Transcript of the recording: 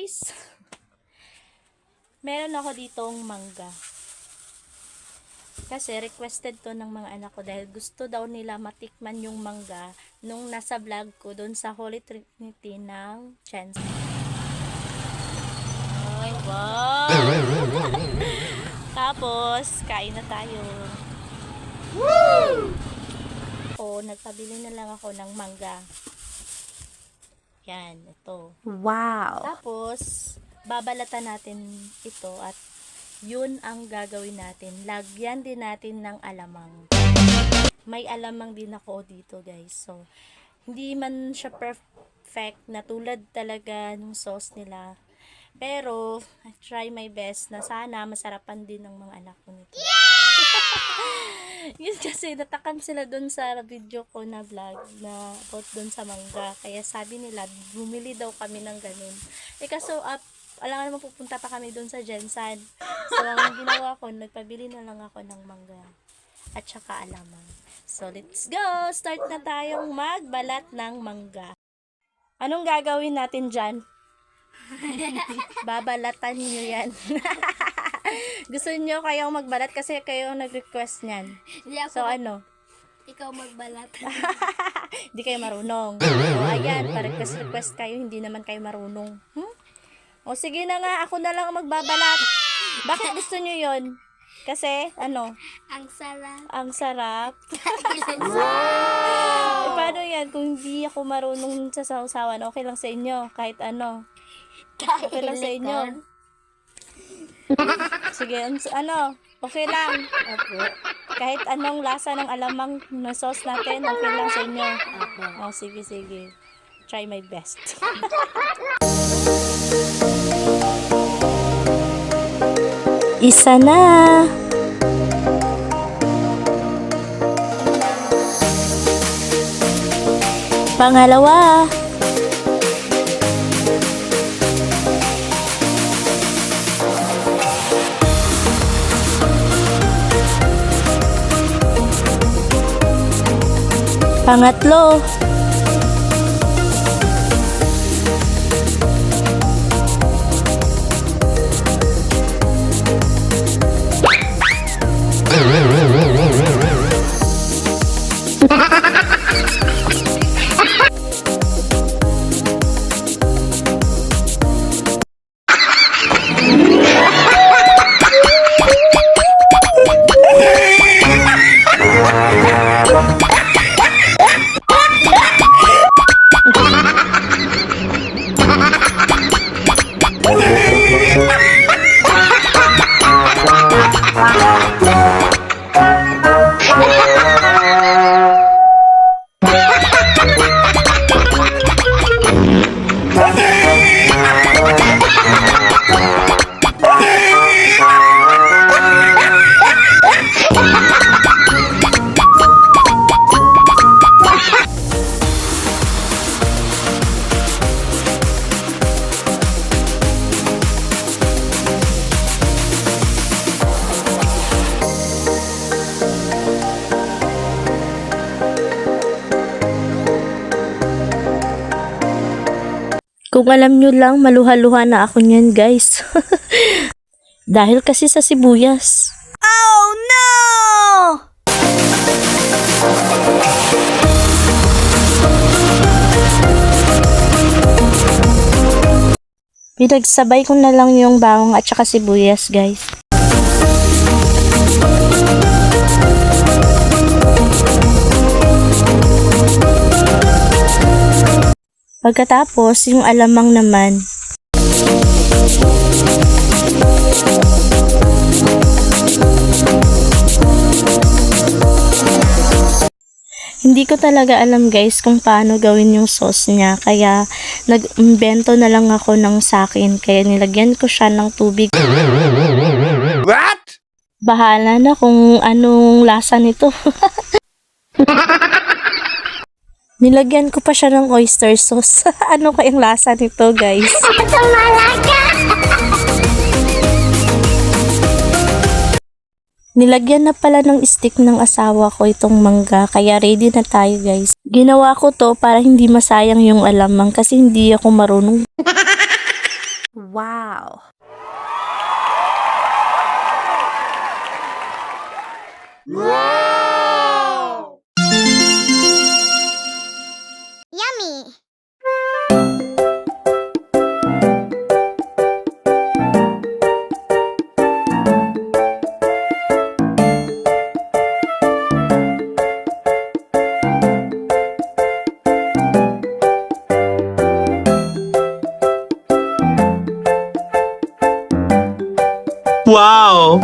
guys! Meron ako ditong mangga. Kasi requested to ng mga anak ko dahil gusto daw nila matikman yung mangga nung nasa vlog ko doon sa Holy Trinity ng Chance. Ay, wow! Tapos, kain na tayo. Woo! O, nagpabili na lang ako ng mangga. Yan, ito. Wow! Tapos, babalatan natin ito at yun ang gagawin natin. Lagyan din natin ng alamang. May alamang din ako dito, guys. So, hindi man siya perfect na tulad talaga ng sauce nila. Pero, I try my best na sana masarapan din ng mga anak ko nito. Yun kasi natakam sila dun sa video ko na vlog na about dun sa mangga. Kaya sabi nila, bumili daw kami ng ganun. Kaso alam nga naman pupunta pa kami dun sa Jensan. So, ang ginawa ko, nagpabili na lang ako ng mangga at saka alamang. So, let's go! Start na tayong magbalat ng mangga. Anong gagawin natin dyan? Babalatan nyo yan. Gusto nyo kayong magbalat kasi kayo nag-request niyan. So, ano? Ikaw magbalat. Hindi kayo marunong. So, ayan, pa-request kayo, hindi naman kayo marunong. O, sige na nga, ako na lang ang magbabalat. Bakit gusto nyo yon? Kasi, ano? Ang sarap. Ang sarap. Wow! Paano yan? Kung hindi ako marunong sa sausawan, okay lang sa inyo. Kahit ano. Okay lang sa inyo. Sige, ano? Okay lang. Kahit anong lasa ng alamang na sauce natin, okay lang sa inyo. O, sige, sige. Try my best. Isa na. Pangalawa. Pangatlo. Kung alam nyo lang, maluha-luha na ako niyan, guys. Dahil kasi sa sibuyas. Oh no! Pinagsabay ko na lang yung bawang at saka sibuyas, guys. Pagkatapos, yung alamang naman. Hindi ko talaga alam, guys, kung paano gawin yung sauce niya. Kaya, nag-invento na lang ako ng sakin. Kaya, nilagyan ko siya ng tubig. What? Bahala na kung anong lasa nito. Nilagyan ko pa siya ng oyster sauce. Ano kayang lasa nito, guys? Nilagyan na pala ng stick ng asawa ko itong mangga, kaya ready na tayo, guys. Ginawa ko to para hindi masayang yung alamang kasi hindi ako marunong. Wow. Yummy. Wow!